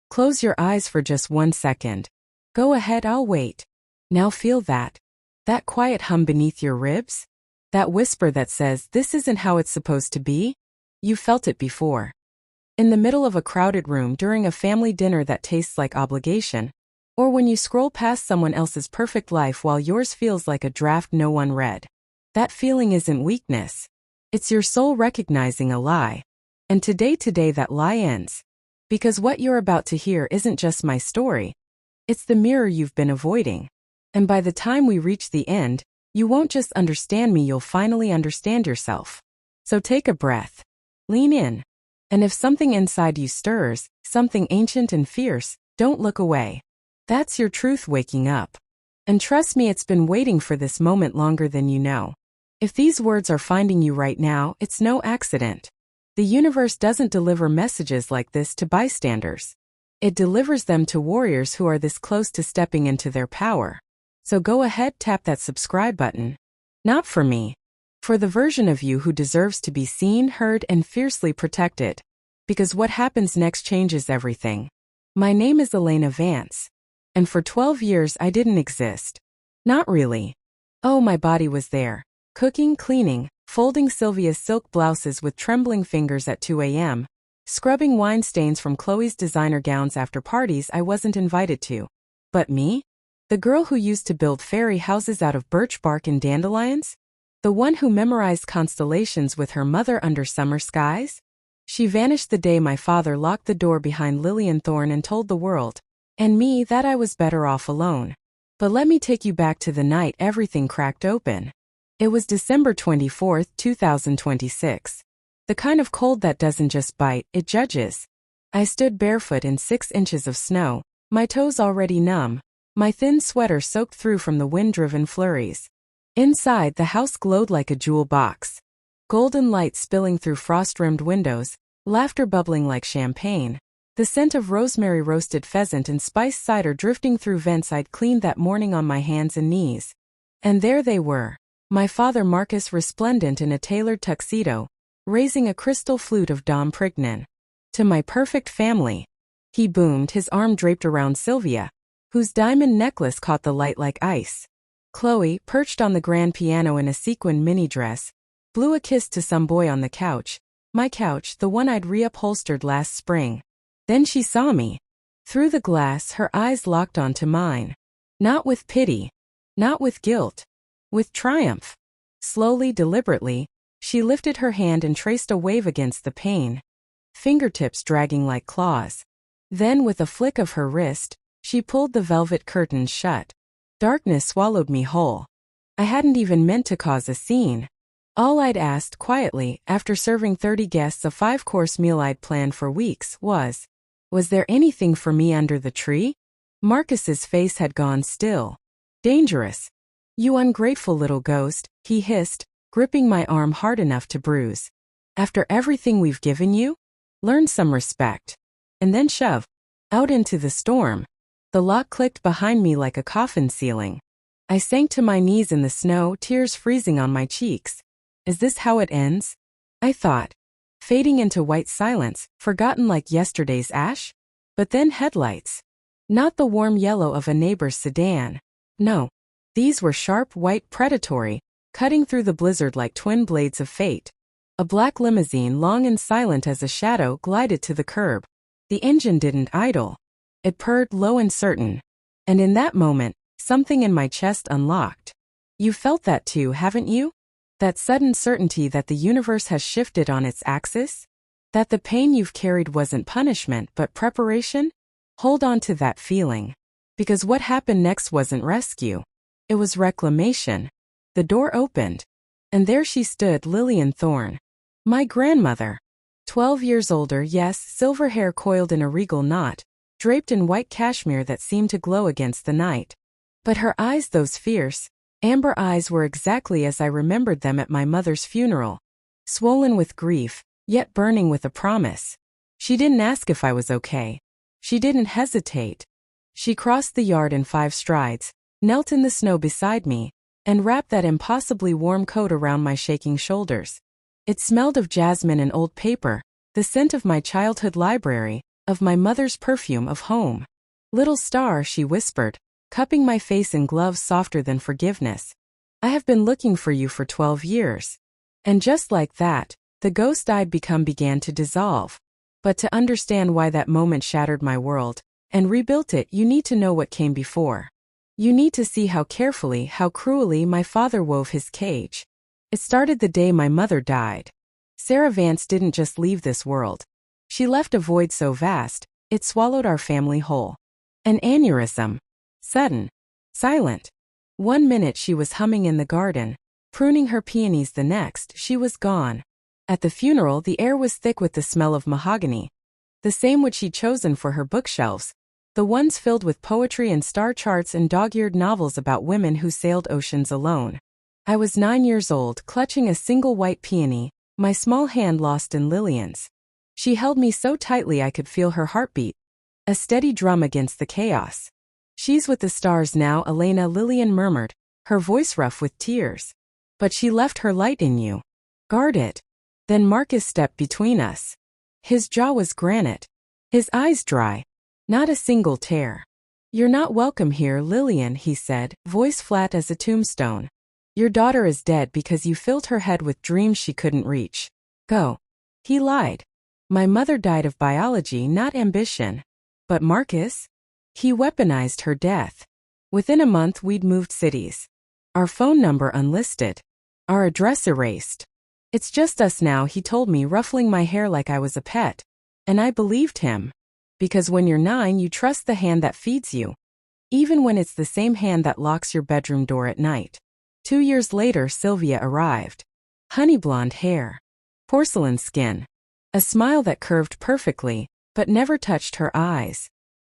Close your eyes for just 1 second. Go ahead, I'll wait. Now feel that. That quiet hum beneath your ribs? That whisper that says, this isn't how it's supposed to be? You felt it before. In the middle of a crowded room during a family dinner that tastes like obligation. Or when you scroll past someone else's perfect life while yours feels like a draft no one read. That feeling isn't weakness. It's your soul recognizing a lie. And today that lie ends. Because what you're about to hear isn't just my story. It's the mirror you've been avoiding. And by the time we reach the end, you won't just understand me, you'll finally understand yourself. So take a breath. Lean in. And if something inside you stirs, something ancient and fierce, don't look away. That's your truth waking up. And trust me, it's been waiting for this moment longer than you know. If these words are finding you right now, it's no accident. The universe doesn't deliver messages like this to bystanders. It delivers them to warriors who are this close to stepping into their power. So go ahead, tap that subscribe button. Not for me. For the version of you who deserves to be seen, heard, and fiercely protected. Because what happens next changes everything. My name is Elena Vance. And for 12 years I didn't exist. Not really. Oh, my body was there. Cooking, cleaning, folding Sylvia's silk blouses with trembling fingers at 2 a.m., scrubbing wine stains from Chloe's designer gowns after parties I wasn't invited to. But me? The girl who used to build fairy houses out of birch bark and dandelions? The one who memorized constellations with her mother under summer skies? She vanished the day my father locked the door behind Lillian Thorne and told the world, and me, that I was better off alone. But let me take you back to the night everything cracked open. It was December 24, 2026. The kind of cold that doesn't just bite, it judges. I stood barefoot in 6 inches of snow, my toes already numb, my thin sweater soaked through from the wind-driven flurries. Inside, the house glowed like a jewel box. Golden light spilling through frost-rimmed windows, laughter bubbling like champagne, the scent of rosemary roasted pheasant and spiced cider drifting through vents I'd cleaned that morning on my hands and knees. And there they were, my father Marcus resplendent in a tailored tuxedo, raising a crystal flute of Dom Prignan. To my perfect family. He boomed, his arm draped around Sylvia, whose diamond necklace caught the light like ice. Chloe, perched on the grand piano in a sequin mini dress, blew a kiss to some boy on the couch, my couch, the one I'd reupholstered last spring. Then she saw me. Through the glass, her eyes locked onto mine. Not with pity. Not with guilt. With triumph. Slowly, deliberately, she lifted her hand and traced a wave against the pane, fingertips dragging like claws. Then, with a flick of her wrist, she pulled the velvet curtains shut. Darkness swallowed me whole. I hadn't even meant to cause a scene. All I'd asked quietly, after serving 30 guests a 5-course meal I'd planned for weeks, was there anything for me under the tree? Marcus's face had gone still. Dangerous. You ungrateful little ghost, he hissed, gripping my arm hard enough to bruise. After everything we've given you? Learn some respect. And then shove. Out into the storm. The lock clicked behind me like a coffin ceiling. I sank to my knees in the snow, tears freezing on my cheeks. Is this how it ends? I thought. Fading into white silence, forgotten like yesterday's ash? But then headlights. Not the warm yellow of a neighbor's sedan. No. These were sharp, white, predatory, cutting through the blizzard like twin blades of fate. A black limousine, long and silent as a shadow, glided to the curb. The engine didn't idle. It purred low and certain. And in that moment, something in my chest unlocked. You felt that too, haven't you? That sudden certainty that the universe has shifted on its axis? That the pain you've carried wasn't punishment but preparation? Hold on to that feeling. Because what happened next wasn't rescue. It was reclamation. The door opened. And there she stood, Lillian Thorne. My grandmother. 12 years older, yes, silver hair coiled in a regal knot, draped in white cashmere that seemed to glow against the night. But her eyes, those fierce, amber eyes, were exactly as I remembered them at my mother's funeral. Swollen with grief, yet burning with a promise. She didn't ask if I was okay. She didn't hesitate. She crossed the yard in 5 strides, knelt in the snow beside me, and wrapped that impossibly warm coat around my shaking shoulders. It smelled of jasmine and old paper, the scent of my childhood library, of my mother's perfume of home. Little star, she whispered, cupping my face in gloves softer than forgiveness. I have been looking for you for 12 years. And just like that, the ghost I'd become began to dissolve. But to understand why that moment shattered my world and rebuilt it, you need to know what came before. You need to see how carefully, how cruelly my father wove his cage. It started the day my mother died. Sarah Vance didn't just leave this world. She left a void so vast, it swallowed our family whole. An aneurysm. Sudden. Silent. 1 minute she was humming in the garden, pruning her peonies, the next she was gone. At the funeral the air was thick with the smell of mahogany. The same which she'd chosen for her bookshelves. The ones filled with poetry and star charts and dog-eared novels about women who sailed oceans alone. I was 9 years old, clutching a single white peony, my small hand lost in Lillian's. She held me so tightly I could feel her heartbeat, a steady drum against the chaos. She's with the stars now, Elena, Lillian murmured, her voice rough with tears. But she left her light in you. Guard it. Then Marcus stepped between us. His jaw was granite, his eyes dry. Not a single tear. You're not welcome here, Lillian, he said, voice flat as a tombstone. Your daughter is dead because you filled her head with dreams she couldn't reach. Go. He lied. My mother died of biology, not ambition. But Marcus? He weaponized her death. Within a month we'd moved cities. Our phone number unlisted. Our address erased. It's just us now, he told me, ruffling my hair like I was a pet. And I believed him. Because when you're 9, you trust the hand that feeds you. Even when it's the same hand that locks your bedroom door at night. 2 years later, Sylvia arrived. Honey blonde hair. Porcelain skin. A smile that curved perfectly, but never touched her eyes.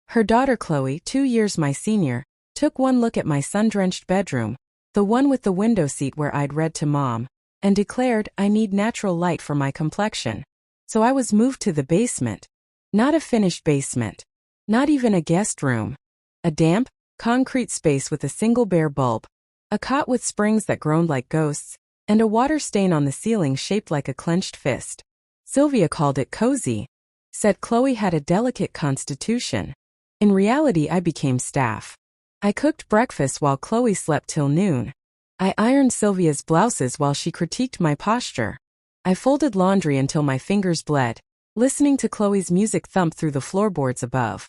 Her daughter Chloe, 2 years my senior, took one look at my sun-drenched bedroom, the one with the window seat where I'd read to Mom, and declared, I need natural light for my complexion. So I was moved to the basement. Not a finished basement. Not even a guest room. A damp, concrete space with a single bare bulb, a cot with springs that groaned like ghosts, and a water stain on the ceiling shaped like a clenched fist. Sylvia called it cozy. Said Chloe had a delicate constitution. In reality, I became staff. I cooked breakfast while Chloe slept till noon. I ironed Sylvia's blouses while she critiqued my posture. I folded laundry until my fingers bled, listening to Chloe's music thump through the floorboards above.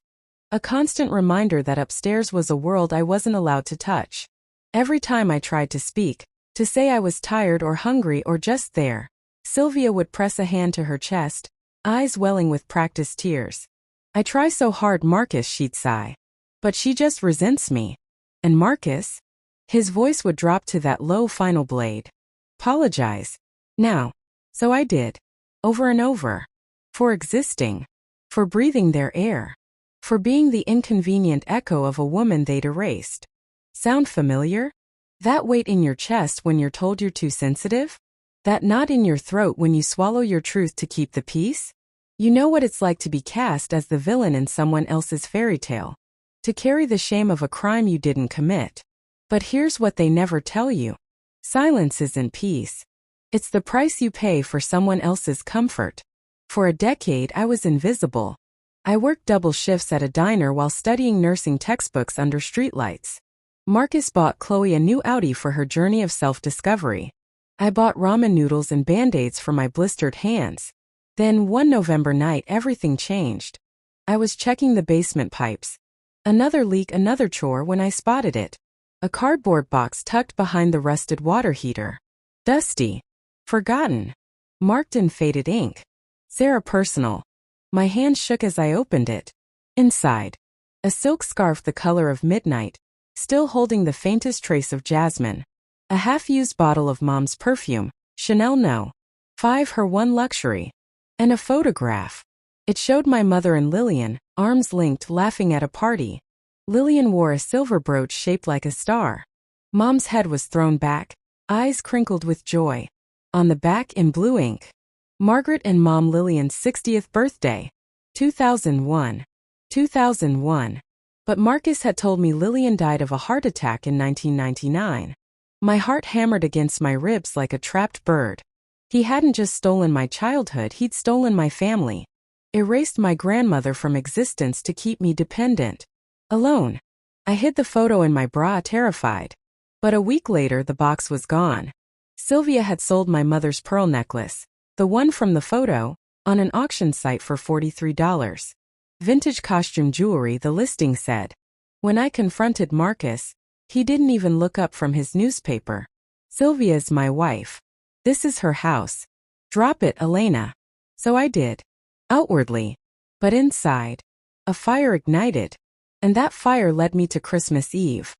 A constant reminder that upstairs was a world I wasn't allowed to touch. Every time I tried to speak, to say I was tired or hungry or just there, Sylvia would press a hand to her chest, eyes welling with practiced tears. I try so hard, Marcus, she'd sigh. But she just resents me. And Marcus? His voice would drop to that low final blade. Apologize. Now. So I did. Over and over. For existing. For breathing their air. For being the inconvenient echo of a woman they'd erased. Sound familiar? That weight in your chest when you're told you're too sensitive? That knot in your throat when you swallow your truth to keep the peace? You know what it's like to be cast as the villain in someone else's fairy tale. To carry the shame of a crime you didn't commit. But here's what they never tell you. Silence isn't peace. It's the price you pay for someone else's comfort. For a decade I was invisible. I worked double shifts at a diner while studying nursing textbooks under streetlights. Marcus bought Chloe a new Audi for her journey of self-discovery. I bought ramen noodles and band-aids for my blistered hands. Then one November night everything changed. I was checking the basement pipes. Another leak, another chore when I spotted it. A cardboard box tucked behind the rusted water heater. Dusty. Forgotten. Marked in faded ink. Sarah personal. My hand shook as I opened it. Inside. A silk scarf the color of midnight, still holding the faintest trace of jasmine. A half-used bottle of Mom's perfume, Chanel No. 5 her one luxury. And a photograph. It showed my mother and Lillian, arms linked, laughing at a party. Lillian wore a silver brooch shaped like a star. Mom's head was thrown back, eyes crinkled with joy. On the back in blue ink. Margaret and Mom Lillian's 60th birthday. 2001. 2001. But Marcus had told me Lillian died of a heart attack in 1999. My heart hammered against my ribs like a trapped bird. He hadn't just stolen my childhood, he'd stolen my family. Erased my grandmother from existence to keep me dependent. Alone. I hid the photo in my bra, terrified. But a week later the box was gone. Sylvia had sold my mother's pearl necklace, the one from the photo, on an auction site for $43. Vintage costume jewelry, the listing said. When I confronted Marcus, he didn't even look up from his newspaper. Sylvia's my wife. This is her house. Drop it, Elena. So I did. Outwardly. But inside, a fire ignited. And that fire led me to Christmas Eve.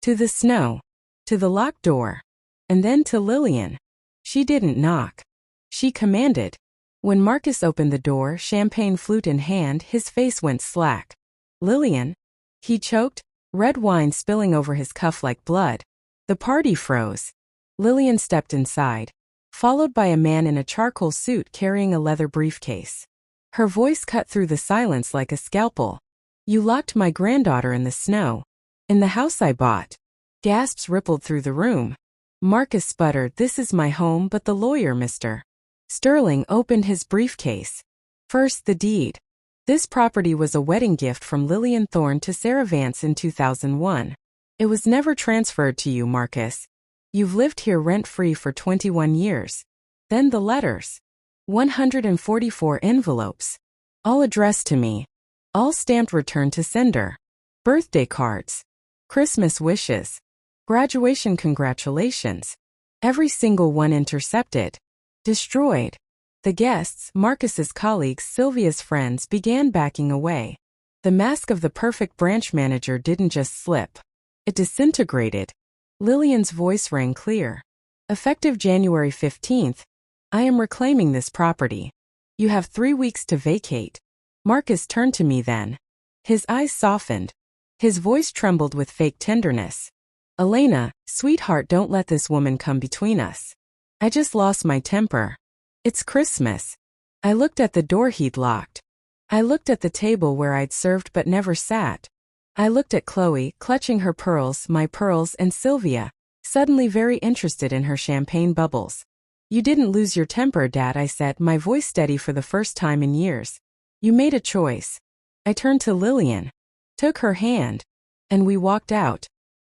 To the snow. To the locked door. And then to Lillian. She didn't knock. She commanded. When Marcus opened the door, champagne flute in hand, his face went slack. Lillian? He choked, red wine spilling over his cuff like blood. The party froze. Lillian stepped inside, followed by a man in a charcoal suit carrying a leather briefcase. Her voice cut through the silence like a scalpel. You locked my granddaughter in the snow. In the house I bought. Gasps rippled through the room. Marcus sputtered, this is my home, but the lawyer, Mr. Sterling opened his briefcase. First, the deed. This property was a wedding gift from Lillian Thorne to Sarah Vance in 2001. It was never transferred to you, Marcus. You've lived here rent-free for 21 years. Then the letters. 144 envelopes. All addressed to me. All stamped return to sender. Birthday cards. Christmas wishes. Graduation congratulations. Every single one intercepted. Destroyed. The guests, Marcus's colleagues, Sylvia's friends, began backing away. The mask of the perfect branch manager didn't just slip. It disintegrated. Lillian's voice rang clear. Effective January 15th, I am reclaiming this property. You have 3 weeks to vacate. Marcus turned to me then. His eyes softened. His voice trembled with fake tenderness. Elena, sweetheart, don't let this woman come between us. I just lost my temper. It's Christmas. I looked at the door he'd locked. I looked at the table where I'd served but never sat. I looked at Chloe, clutching her pearls, my pearls, and Sylvia, suddenly very interested in her champagne bubbles. You didn't lose your temper, Dad, I said, my voice steady for the first time in years. You made a choice. I turned to Lillian, took her hand, and we walked out,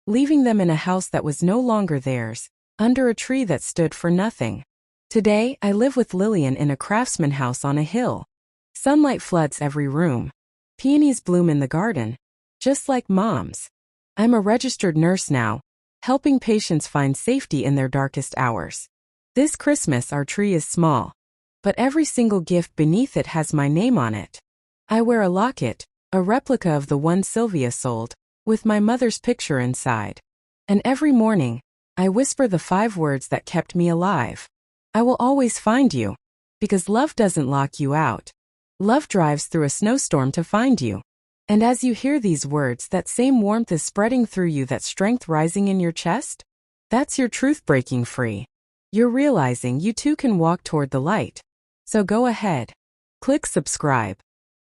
leaving them in a house that was no longer theirs, under a tree that stood for nothing. Today, I live with Lillian in a craftsman house on a hill. Sunlight floods every room. Peonies bloom in the garden, just like Mom's. I'm a registered nurse now, helping patients find safety in their darkest hours. This Christmas our tree is small, but every single gift beneath it has my name on it. I wear a locket, a replica of the one Sylvia sold, with my mother's picture inside. And every morning, I whisper the 5 words that kept me alive. I will always find you. Because love doesn't lock you out. Love drives through a snowstorm to find you. And as you hear these words, that same warmth is spreading through you, that strength rising in your chest. That's your truth breaking free. You're realizing you too can walk toward the light. So go ahead. Click subscribe.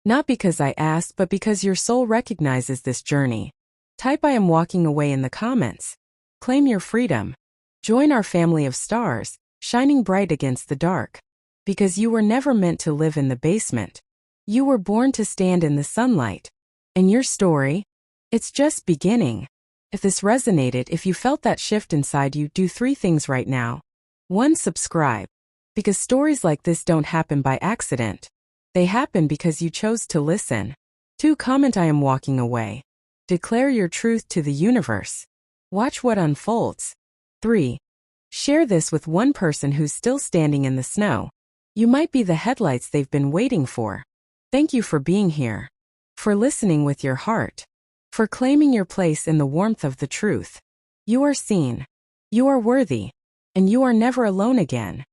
Not because I asked, but because your soul recognizes this journey. Type I am walking away in the comments. Claim your freedom. Join our family of stars, shining bright against the dark. Because you were never meant to live in the basement. You were born to stand in the sunlight. And your story? It's just beginning. If this resonated, if you felt that shift inside you, do 3 things right now. 1. Subscribe. Because stories like this don't happen by accident. They happen because you chose to listen. 2. Comment I am walking away. Declare your truth to the universe. Watch what unfolds. 3. Share this with one person who's still standing in the snow. You might be the headlights they've been waiting for. Thank you for being here. For listening with your heart. For claiming your place in the warmth of the truth. You are seen. You are worthy. And you are never alone again.